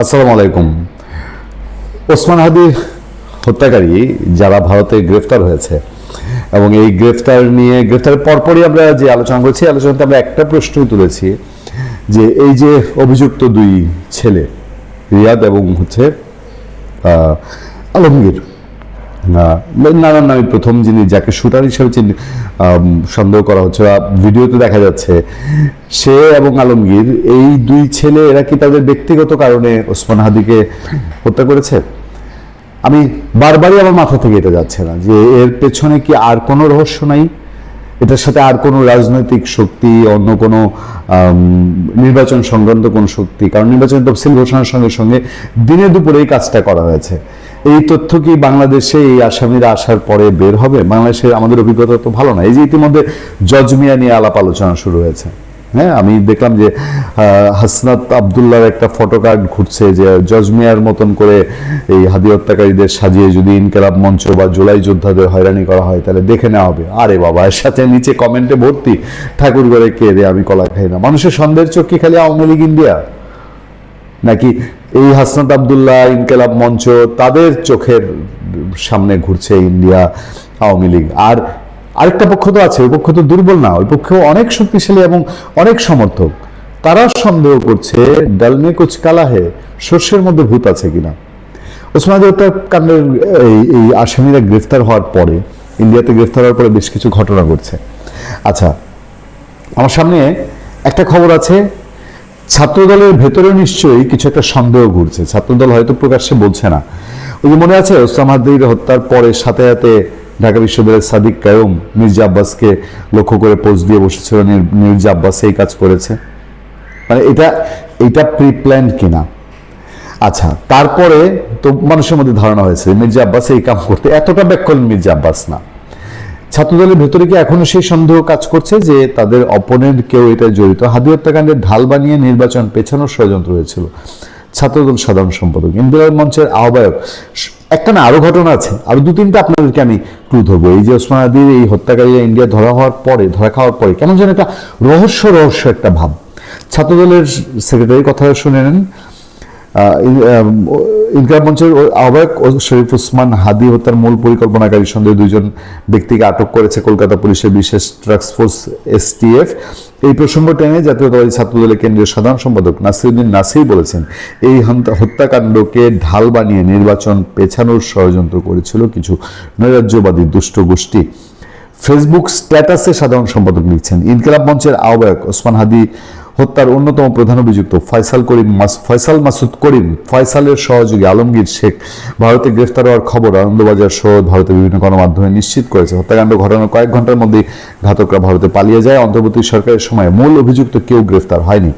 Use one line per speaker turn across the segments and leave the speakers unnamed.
আসসালামু আলাইকুম। ওসমান হাদি হত্যাকারী যারা ভারতে গ্রেফতার হয়েছে এবং এই গ্রেফতারের পরপরই আমরা যে আলোচনা করছি, আলোচনাতে আমরা একটা প্রশ্নই তুলেছি যে এই যে অভিযুক্ত দুই ছেলে রিয়াদ এবং আলমগীর, নানান নামে প্রথম যিনি যাকে শুটার হিসেবে সন্দেহ করা হচ্ছে বা ভিডিওতে দেখা যাচ্ছে, সে এবং আলমগীর এই দুই ছেলে এরা কি তাদের ব্যক্তিগত কারণে ওসমান হাদিকে হত্যা করেছে? আমি বারবারই আমার মাথা থেকে এটা যাচ্ছে না যে এর পেছনে কি আর কোনো রহস্য নাই, এটার সাথে আর কোনো রাজনৈতিক শক্তি, অন্য কোনো নির্বাচন সংক্রান্ত কোন শক্তি, কারণ নির্বাচনের তফসিল ঘোষণার সঙ্গে সঙ্গে দিনে দুপুরে এই কাজটা করা হয়েছে। এই তথ্য কি বাংলাদেশে এই আসামিরা আসার পরে বের হবে? বাংলাদেশে আমাদের অভিজ্ঞতা তো ভালো না। এই যে ইতিমধ্যে জজ মিয়া নিয়ে আলাপ আলোচনা শুরু হয়েছে, হ্যাঁ, আমি দেখলাম যে হাসনাত আবদুল্লাহর একটা ফটো কার্ড ঘুরছে যে জজ মিয়ার মতন করে এই হাদি হত্যাকারীদের সাজিয়ে যদি ইনকিলাব মঞ্চ বা জুলাই যোদ্ধাদের হয়রানি করা হয় তাহলে দেখে নেওয়া হবে। আরে বাবা, এর সাথে নিচে কমেন্টে ভর্তি ঠাকুর ঘরে কে রে, আমি কলা খাই না। মানুষের সন্দেহের চোখ কি খালি আওয়ামী লীগ ইন্ডিয়া, নাকি এই হাসনাত আবদুল্লাহ, ইনকিলাব মঞ্চ, তাদের চোখের সামনে ঘুরছে ইন্ডিয়া, আওয়ামী লীগ? আর আরেকটা পক্ষ তো আছে, ওই পক্ষ তো দুর্বল না, ওই পক্ষ অনেক শক্তিশালী এবং অনেক সমর্থক। তারা সন্দেহ করছে ডালমে কুচ কালা হে, শস্যের মধ্যে ভূত আছে কিনা। ওসমান হাদি হত্যাকাণ্ডের এই আসামিরা গ্রেফতার হওয়ার পরে, ইন্ডিয়াতে গ্রেফতার হওয়ার পরে বেশ কিছু ঘটনা ঘটছে। আচ্ছা, আমার সামনে একটা খবর আছে, ছাত্রদলের ভেতরে নিশ্চয়ই কিছু একটা সন্দেহ ঘুরছে। ছাত্রদল হয়তো প্রকাশ্যে বলছে না। ওই যে মনে আছে ওসমান হাদির হত্যার পরে সাথে সাথে ঢাকা বিশ্ববিদ্যালয়ের সাদিক কায়ুম মির্জা আব্বাসকে লক্ষ্য করে পোস্ট দিয়ে বসেছিল, মির্জা আব্বাস এই কাজ করেছে, মানে এটা প্রি প্ল্যান কিনা। আচ্ছা, তারপরে তো মানুষের মধ্যে ধারণা হয়েছে মির্জা আব্বাস এই কাম করতে, এতটা ব্যাক করেন মির্জা আব্বাস না। ছাত্রদলের ভেতরে কি এখনো সেই সন্দেহ কাজ করছে যে তাদের অপোনেন্ট কেউ এটা জড়িত? হাদি হত্যাকাণ্ডের ঢাল বানিয়ে নির্বাচন পেছানোর ষড়যন্ত্র হয়েছিল। ছাত্রদল সাধারণ সম্পাদক, ইনকিলাব মঞ্চের আহ্বায়ক, একটা না আরো ঘটনা আছে, আরো দু তিনটা আপনাদেরকে আমি ক্লু ধরবো। এই যে ওসমান হাদির এই হত্যাকারীরা ইন্ডিয়া ধরা খাওয়ার পরে কেমন যেন একটা রহস্য একটা ভাব। ছাত্রদলের সেক্রেটারি কথা শুনে নেন। ইনকিলাব মঞ্চের আহ্বায়ক শরীফ ওসমান হাদি হত্যার মূল পরিকল্পনাকারী সন্দেহে দুইজন ব্যক্তিকে আটক করেছে কলকাতা পুলিশের বিশেষ টাস্ক ফোর্স STF। এই প্রসঙ্গ টেনে জাতীয়তাবাদী ছাত্রদলের কেন্দ্রীয় সাধারণ সম্পাদক নাসিরউদ্দিন নাসির বলেছেন, এই হত্যাকাণ্ডকে ঢাল বানিয়ে নির্বাচন পেছানোর ষড়যন্ত্র করেছিল কিছু নৈরাজ্যবাদী দুষ্ট গোষ্ঠী। ফেসবুক স্ট্যাটাসে সাধারণ সম্পাদক লিখছেন, ইনকিলাব মঞ্চের আহ্বায়ক ওসমান হাদি হত্যার অন্যতম প্রধান অভিযুক্ত ফয়সাল মাসুদ করিম, ফয়সালের সহযোগী আলমগীর শেখ ভারতে গ্রেফতার হওয়ার খবর আনন্দবাজার সহ ভারতের বিভিন্ন গণমাধ্যমে নিশ্চিত করেছে। হত্যাকাণ্ড ঘটানোর কয়েক ঘন্টার মধ্যেই ঘাতকরা ভারতে পালিয়ে যায়। অন্তর্বর্তী সরকারের সময় মূল অভিযুক্ত কেউ গ্রেফতার হয়নি,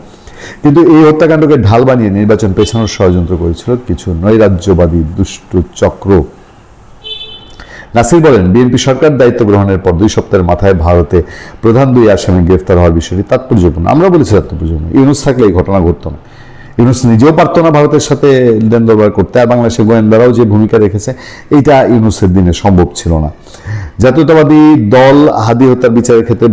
কিন্তু এই হত্যাকাণ্ডকে ঢাল বানিয়ে নির্বাচন পেছানোর ষড়যন্ত্র করেছিল কিছু নৈরাজ্যবাদী দুষ্ট চক্র। নাসির বলেন, বিএনপি সরকার দায়িত্ব গ্রহণের পর 2 সপ্তাহের মাথায় ভারতে প্রধান 2 আসামি গ্রেফতার হওয়ার বিষয়টি তাৎপর্যপূর্ণ। আমরা বলেছি তাৎপর্যপূর্ণ। ইউনূস থাকলে এই ঘটনা ঘটত না। ইউনূস নিজেও পারত না ভারতের সাথে লেন দরবার করতে, আর বাংলাদেশের গোয়েন্দারাও যে ভূমিকা রেখেছে এইটা ইউনূসের দিনে সম্ভব ছিল না। জাতীয়তাবাদী দল হাদি হত্যার বিচারের ক্ষেত্রে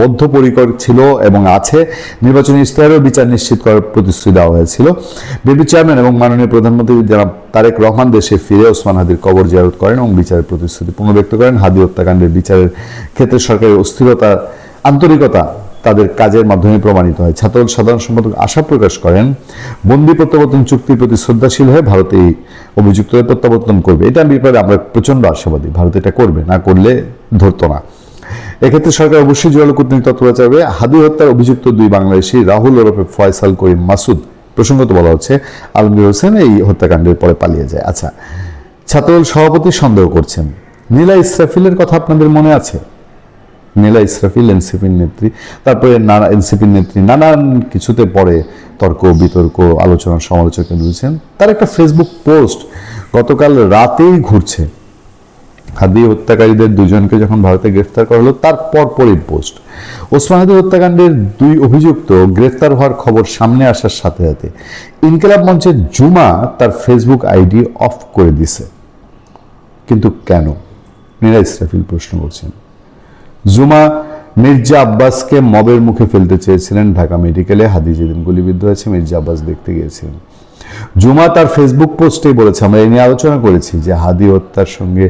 বদ্ধপরিকর ছিল এবং আছে। নির্বাচনী ইশতেহারেও বিচার নিশ্চিত করার প্রতিশ্রুতি দেওয়া হয়েছিল। বিএনপি চেয়ারম্যান এবং মাননীয় প্রধানমন্ত্রী জনাব তারেক রহমান দেশে ফিরে ওসমান হাদির কবর জিয়ারত করেন এবং বিচারের প্রতিশ্রুতি পুনর্ব্যক্ত করেন। হাদি হত্যাকাণ্ডের বিচারের ক্ষেত্রে সরকারের অস্থিরতা, আন্তরিকতা তাদের কাজের মাধ্যমে প্রমাণিত হয়। ছাত্রদল সাধারণ সম্পাদক আশা প্রকাশ করেন, বন্দি প্রত্যাবর্তন চুক্তির প্রতি শ্রদ্ধাশীল হয়ে ভারত এই অভিযুক্তদের প্রত্যাবর্তন করবে। এটা ব্যাপারে আমরা প্রচন্ড আশাবাদী, ভারত এটা করবে, না করলে ধরতো না। এক্ষেত্রে সরকার অবশ্যই জোরালো কূটনৈতিক তৎপরতা চাইবে। হাদি হত্যার অভিযুক্ত 2 বাংলাদেশি রাহুল ওরফে ফয়সাল করিম মাসুদ, প্রসঙ্গত বলা হচ্ছে আলমগীর হোসেন এই হত্যাকাণ্ডের পরে পালিয়ে যায়। আচ্ছা, ছাত্রদল সভাপতি সন্দেহ করছেন। নীলা ইসরাফিলের কথা আপনাদের মনে আছে? নীলা ইসরাফিল এনসিপির নেত্রী, তারপরে এনসিপির নেত্রী নানান কিছুতে পরে তর্ক বিতর্ক আলোচনা সমালোচনা দিয়েছেন। তার একটা ফেসবুক পোস্ট গতকাল রাতেই ঘুরছে। হাদি হত্যাকারীদের 2 জনকে যখন ভারতে গ্রেফতার করা হলো তার পরপরই পোস্ট। ওসমান হাদি হত্যাকাণ্ডের 2 অভিযুক্ত গ্রেফতার হওয়ার খবর সামনে আসার সাথে সাথে ইনকিলাব মঞ্চের জুমা তার ফেসবুক আইডি অফ করে দিছে। কিন্তু কেন? নীলা ইসরাফিল প্রশ্ন করছেন। জুমা মির্জা আব্বাসকে মবের মুখে ফেলতে চেয়েছিলেন ঢাকা মেডিকেলে। হাদি যেদিন গুলিবিদ্ধ হয়েছে মির্জা আব্বাস দেখতে গিয়েছিলেন। জুমা তার ফেসবুক পোস্টেই বলেছে, আমরা এই নিয়ে আলোচনা করেছি যে হাদি হত্যার সঙ্গে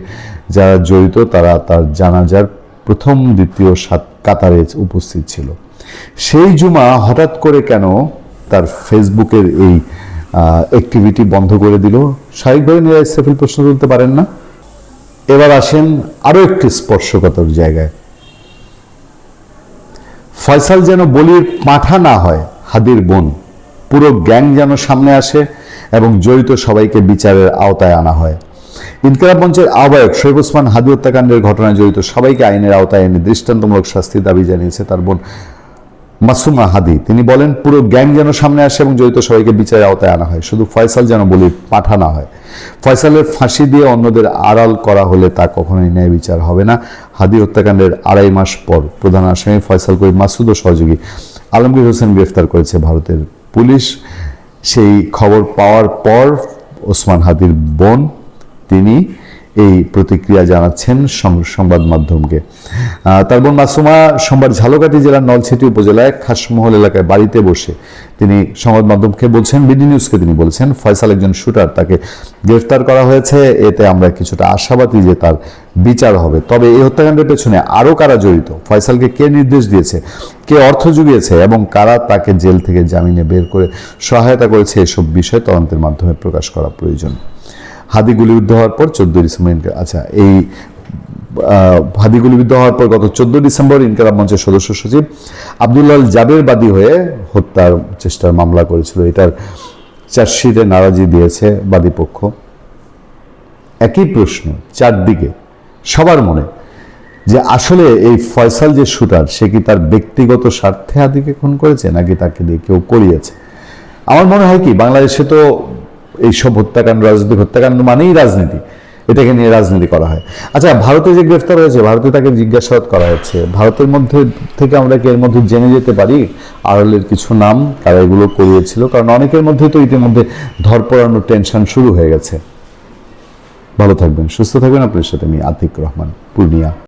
যারা জড়িত তারা তার জানাজার প্রথম দ্বিতীয় কাতারে উপস্থিত ছিল। সেই জুমা হঠাৎ করে কেন তার ফেসবুকের এই অ্যাক্টিভিটি বন্ধ করে দিল? স্বাভাবিকভাবে নিরাজ ইসরাফিল প্রশ্ন তুলতে পারেন না। এবার আসেন আরো একটি স্পর্শকাতর জায়গায়। ফয়সাল যেন বলির পাঁঠা না হয়, হাদির বোন। পুরো গ্যাং যেন সামনে আসে এবং জড়িত সবাইকে বিচারের আওতায় আনা হয়। ইনকিলাব মঞ্চের আহ্বায়ক শরীফ ওসমান হাদি হত্যাকাণ্ডের ঘটনায় জড়িত সবাইকে আইনের আওতায় এনে দৃষ্টান্তমূলক শাস্তির দাবি জানিয়েছে তার বোন মাসুমা হাদি। তিনি বলেন, পুরো গ্যাং যেন সামনে আসে এবং জড়িত সবাইকে বিচারের আওতায় আনা হয়। শুধু ফয়সাল যেন বলির পাঁঠা না হয়। ফয়সালের ফাঁসি দিয়ে অন্যদের আড়াল করা হলে তা কখনোই ন্যায় বিচার হবে না। হাদি হত্যাকাণ্ডের 2.5 মাস পর প্রধান আসামি ফয়সাল করিম মাসুদ ও সহযোগী আলমগীর হোসেন গ্রেফতার করেছে ভারতের পুলিশ। সেই খবর পাওয়ার পর ওসমান হাদির বোন তিনি এই প্রতিক্রিয়া জানাচ্ছেন সংবাদ মাধ্যমকে। তার বোন মাসুমা সোমবার ঝালকাঠি জেলার নলছিটি উপজেলায় খাসমহল এলাকায় বাড়িতে বসে তিনি সংবাদ মাধ্যমকে বলছেন, বিডি নিউজকে তিনি বলছেন, ফয়সাল একজন শুটার, তাকে গ্রেফতার করা হয়েছে, এতে আমরা কিছুটা আশাবাদী যে তার বিচার হবে। তবে এই হত্যাকাণ্ডের পেছনে আরও কারা জড়িত, ফয়সালকে কে নির্দেশ দিয়েছে, কে অর্থ জুগিয়েছে এবং কারা তাকে জেল থেকে জামিনে বের করে সহায়তা করেছে, এসব বিষয় তদন্তের মাধ্যমে প্রকাশ করা প্রয়োজন। হাদি গুলিবিদ্ধ হওয়ার পর 14 ডিসেম্বর হাদি গুলিবিদ্ধ হওয়ার পর গত 14 ডিসেম্বর ইনকিলাব মঞ্চের সদস্য সচিব আব্দুল্লাহ জাবের বাদী হয়ে হত্যার চেষ্টার মামলা করেছিল। এটার চার্জশিটে নারাজি দিয়েছে বাদীপক্ষ। একই প্রশ্ন চারদিকে সবার মনে, যে আসলে এই ফয়সাল যে শুটার সে কি তার ব্যক্তিগত স্বার্থে হাদিকে খুন করেছে নাকি তাকে দিয়ে কেউ করিয়েছে? আমার মনে হয় কি, বাংলাদেশে তো এইসব হত্যাকাণ্ড, রাজনৈতিক হত্যাকাণ্ড মানেই রাজনীতি, এটাকে নিয়ে রাজনীতি করা হয়। আচ্ছা, ভারতে যে গ্রেফতার হয়েছে, ভারতে তাকে জিজ্ঞাসাবাদ করা হচ্ছে, ভারতের মধ্যে থেকে আমরা কি এর মধ্যে জেনে যেতে পারি আড়ালের কিছু নাম, কারা এগুলো করিয়েছিল? কারণ অনেকের মধ্যে তো ইতিমধ্যে ধরপড়ানোর টেনশন শুরু হয়ে গেছে। ভালো থাকবেন, সুস্থ থাকবেন। আপনার সাথে আমি আতিক রহমান, পূর্ণিয়া।